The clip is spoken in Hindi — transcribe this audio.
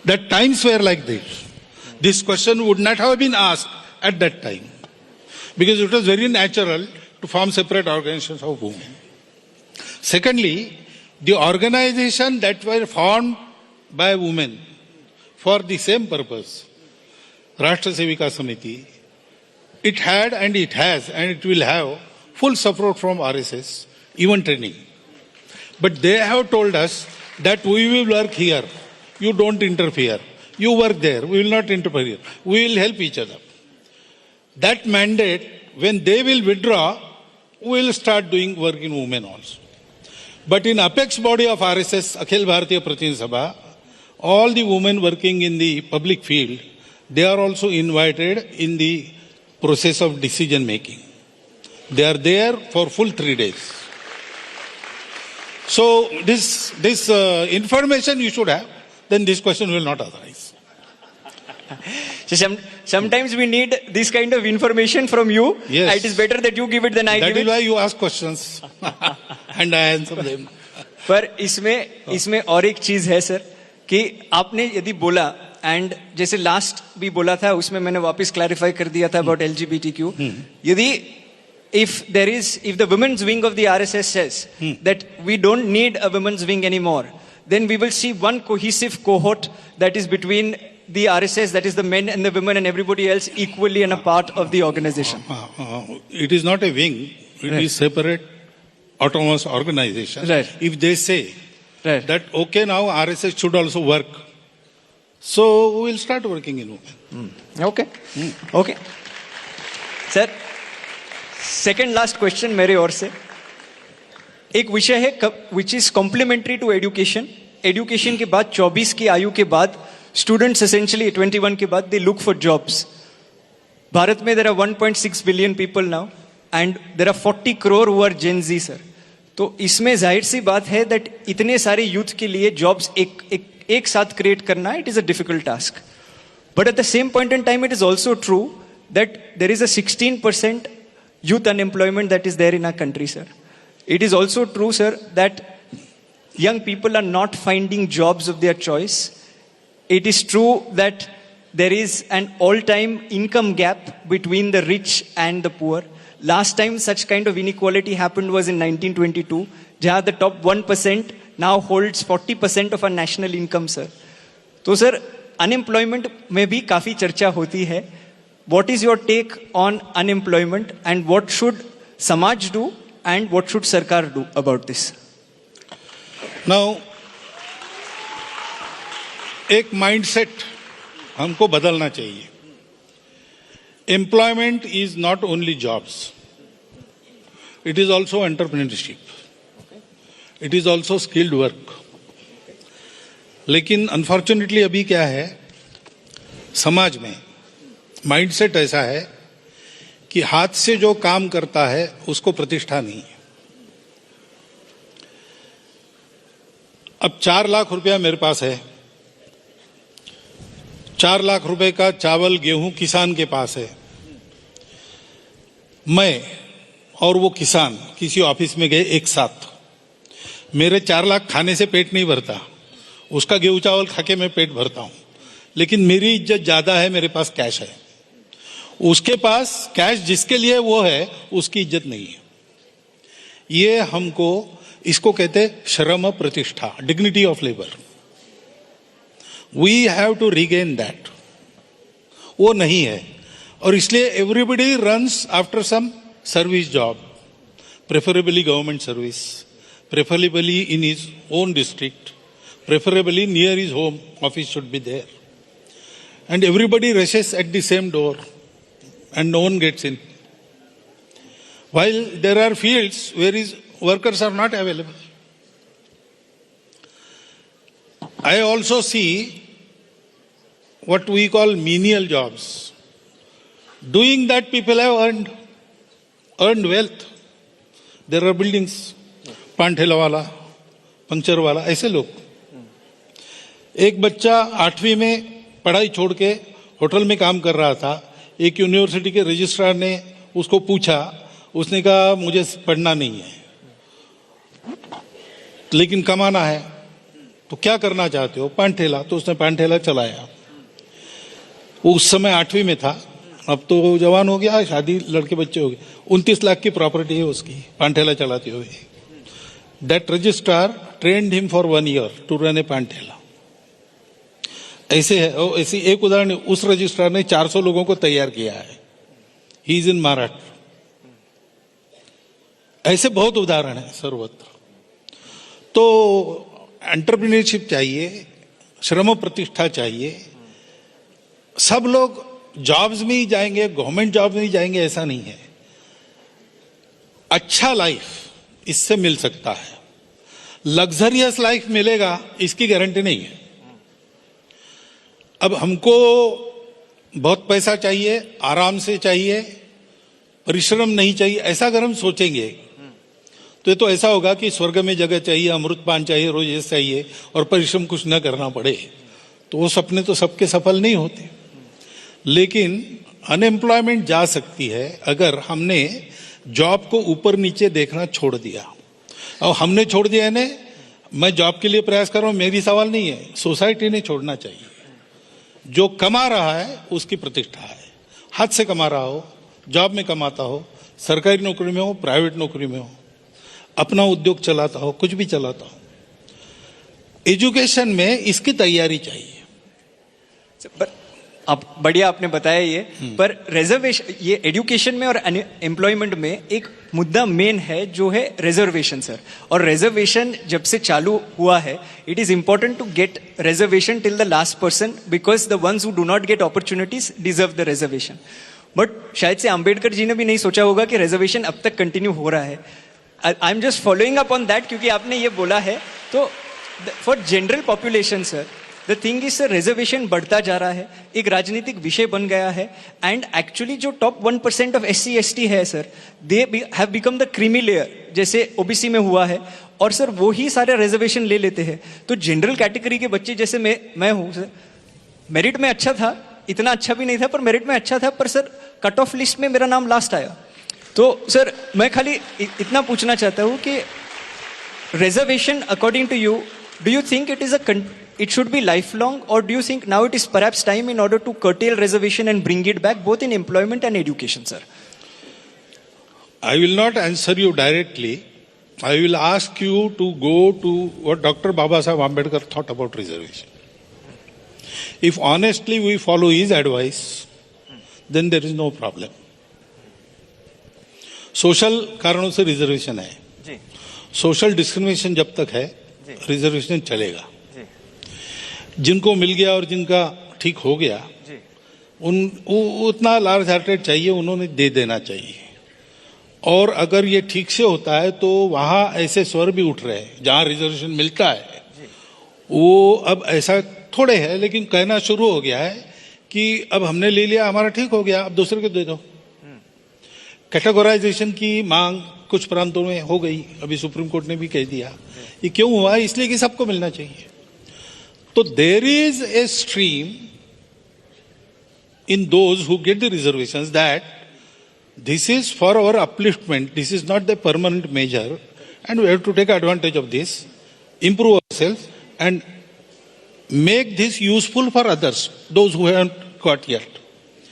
that times were like this. This question would not have been asked at that time, because it was very natural to form separate organizations of women. Secondly, the organization that were formed by women for the same purpose, Rashtra Sevika Samiti, it had and it has and it will have full support from RSS, even training. But they have told us that we will work here, you don't interfere. You work there, we will not interfere. We will help each other. That mandate, when they will withdraw, we will start doing work in women also. But in apex body of RSS, Akhil Bharatiya Pratinidhi Sabha, all the women working in the public field, they are also invited in the process of decision making. They are there for full 3 days. So this information you should have, then this question will not arise. So sometimes we need this kind of information from you. Yes. It is better that you give it than I give it. That is why you ask questions and I answer them. पर इसमें और एक चीज है सर कि आपने यदि बोला एंड जैसे लास्ट भी बोला था उसमें मैंने वापस क्लैरिफाई कर दिया था अबाउट LGBTQ. यदि if the women's wing of the RSS says that we don't need a women's wing anymore, then we will see one cohesive cohort that is between the RSS, that is the men and the women and everybody else equally and a part of the organization. It is not a wing, it is separate autonomous organization. Right. If they say Right. that okay, now RSS should also work, so we will start working in women. Okay. Okay. Sir second last question मेरे ओर से एक विषय है which is complementary to education. Education के बाद 24 की आयु के बाद स्टूडेंट्स एसेंशियली 21 के बाद they look for jobs. Bharat में there are 1.6 billion people now and there are 40 crore who are Gen Z sir. तो इसमें जाहिर सी बात है दैट इतने सारे यूथ के लिए जॉब्स एक साथ क्रिएट करना it is a difficult task. But at the same point in time it is also true that there is a 16% youth unemployment that is there in our country, sir. It is also true, sir, that young people are not finding jobs of their choice. It is true that there is an all-time income gap between the rich and the poor. Last time such kind of inequality happened was in 1922, where the top 1% now holds 40% of our national income, sir. So, sir, unemployment में भी काफी चर्चा होती है. What is your take on unemployment and what should Samaj do and what should Sarkar do about this? Now, एक mindset हमको बदलना चाहिए. Employment is not only jobs. It is also entrepreneurship. It is also skilled work. लेकिन unfortunately अभी क्या है, समाज में माइंडसेट ऐसा है कि हाथ से जो काम करता है उसको प्रतिष्ठा नहीं है. अब 4 लाख रुपया मेरे पास है, 4 लाख रुपए का चावल गेहूं किसान के पास है. मैं और वो किसान किसी ऑफिस में गए एक साथ. मेरे 4 लाख खाने से पेट नहीं भरता, उसका गेहूं चावल खा के मैं पेट भरता हूं. लेकिन मेरी इज्जत ज्यादा है, मेरे पास कैश है. उसके पास कैश जिसके लिए वो है उसकी इज्जत नहीं है. ये हमको इसको कहते श्रम प्रतिष्ठा, dignity of labour. We have to regain that. वो नहीं है और इसलिए everybody runs after some service job, preferably government service, preferably in his own district, preferably near his home office should be there. And everybody rushes at the same door and no one gets in. While there are fields where workers are not available. I also see what we call menial jobs. Doing that people have earned wealth. There are buildings, पान ठेला वाला, पंक्चर वाला, ऐसे लोग. एक बच्चा 8वीं में पढ़ाई छोड़ के होटल में काम कर रहा था. एक यूनिवर्सिटी के रजिस्ट्रार ने उसको पूछा, उसने कहा मुझे पढ़ना नहीं है लेकिन कमाना है. तो तो क्या करना चाहते हो? पान ठेला। तो उसने पान ठेला चलाया। वो उस समय 8वीं में था, अब तो जवान हो गया, शादी, लड़के बच्चे हो गए। 29 लाख की प्रॉपर्टी है उसकी पान ठेला चलाते हुए। That registrar trained him for 1 year to run a paan ठेला। ऐसे है, ऐसी एक उदाहरण, उस रजिस्ट्रार ने 400 लोगों को तैयार किया है। He is in Maharashtra. ऐसे बहुत उदाहरण है सर्वत्र। तो एंटरप्रेन्योरशिप चाहिए, श्रम प्रतिष्ठा चाहिए। सब लोग जॉब्स में ही जाएंगे, गवर्नमेंट जॉब में ही जाएंगे, ऐसा नहीं है। अच्छा लाइफ इससे मिल सकता है, लग्जरियस लाइफ मिलेगा इसकी गारंटी नहीं है। अब हमको बहुत पैसा चाहिए, आराम से चाहिए, परिश्रम नहीं चाहिए, ऐसा अगर हम सोचेंगे तो ये तो ऐसा होगा कि स्वर्ग में जगह चाहिए, अमृत पान चाहिए, रोज ये चाहिए और परिश्रम कुछ न करना पड़े। तो वो सपने तो सबके सफल नहीं होते। लेकिन अनएम्प्लॉयमेंट जा सकती है अगर हमने जॉब को ऊपर नीचे देखना छोड़ दिया। और हमने छोड़ दिया है, मैं जॉब के लिए प्रयास कर रहा हूं, मेरी सवाल नहीं है, सोसाइटी ने छोड़ना चाहिए। जो कमा रहा है उसकी प्रतिष्ठा है, हाथ से कमा रहा हो, जॉब में कमाता हो, सरकारी नौकरी में हो, प्राइवेट नौकरी में हो, अपना उद्योग चलाता हो, कुछ भी चलाता हो, एजुकेशन में इसकी तैयारी चाहिए। पर आप बढ़िया आपने बताया ये, पर रिजर्वेशन, ये एजुकेशन में और एम्प्लॉयमेंट में एक मुद्दा मेन है जो है रिजर्वेशन सर। और रिजर्वेशन जब से चालू हुआ है, it is important to get reservation till the last person, because the ones who do not get opportunities deserve the reservation. But शायद से अंबेडकर जी ने भी नहीं सोचा होगा कि रिजर्वेशन अब तक कंटिन्यू हो रहा है। I am just following up on that, क्योंकि आपने ये बोला है। तो for general population sir, the thing is sir, reservation बढ़ता जा रहा है, एक राजनीतिक विषय बन गया है। एंड एक्चुअली जो टॉप 1% ऑफ SC ST है sir, they have become the creamy layer, जैसे OBC में हुआ है। और सर वो ही सारे रिजर्वेशन ले लेते हैं। तो जनरल कैटेगरी के बच्चे, जैसे मैं हूँ सर, मेरिट में अच्छा था, इतना अच्छा भी नहीं था पर मेरिट में अच्छा था, पर सर कट ऑफ लिस्ट में मेरा नाम लास्ट आया। तो सर मैं खाली इतना पूछना चाहता हूँ कि reservation according to you, do you think it should be lifelong, or do you think now it is perhaps time in order to curtail reservation and bring it back both in employment and education, sir? I will not answer you directly. I will ask you to go to what Dr. Babasaheb Ambedkar thought about reservation. If honestly we follow his advice, then there is no problem. Social कारणों से रिजर्वेशन है जी। सोशल डिस्क्रिमिनेशन जब तक है रिजर्वेशन चलेगा। जिनको मिल गया और जिनका ठीक हो गया, उतना लार्ज हार्टेड चाहिए, उन्होंने दे देना चाहिए। और अगर ये ठीक से होता है तो वहां ऐसे स्वर भी उठ रहे हैं जहां रिजर्वेशन मिलता है, वो अब ऐसा थोड़े है, लेकिन कहना शुरू हो गया है कि अब हमने ले लिया, हमारा ठीक हो गया, अब दूसरे को दे दो। कैटेगराइजेशन की मांग कुछ प्रांतों में हो गई, अभी सुप्रीम कोर्ट ने भी कह दिया। ये क्यों हुआ? इसलिए कि सबको मिलना चाहिए। तो there is a stream in those who get the reservations that this is for our upliftment, this is not the permanent measure, and we have to take advantage of this, improve ourselves and make this useful for others, those who haven't got yet.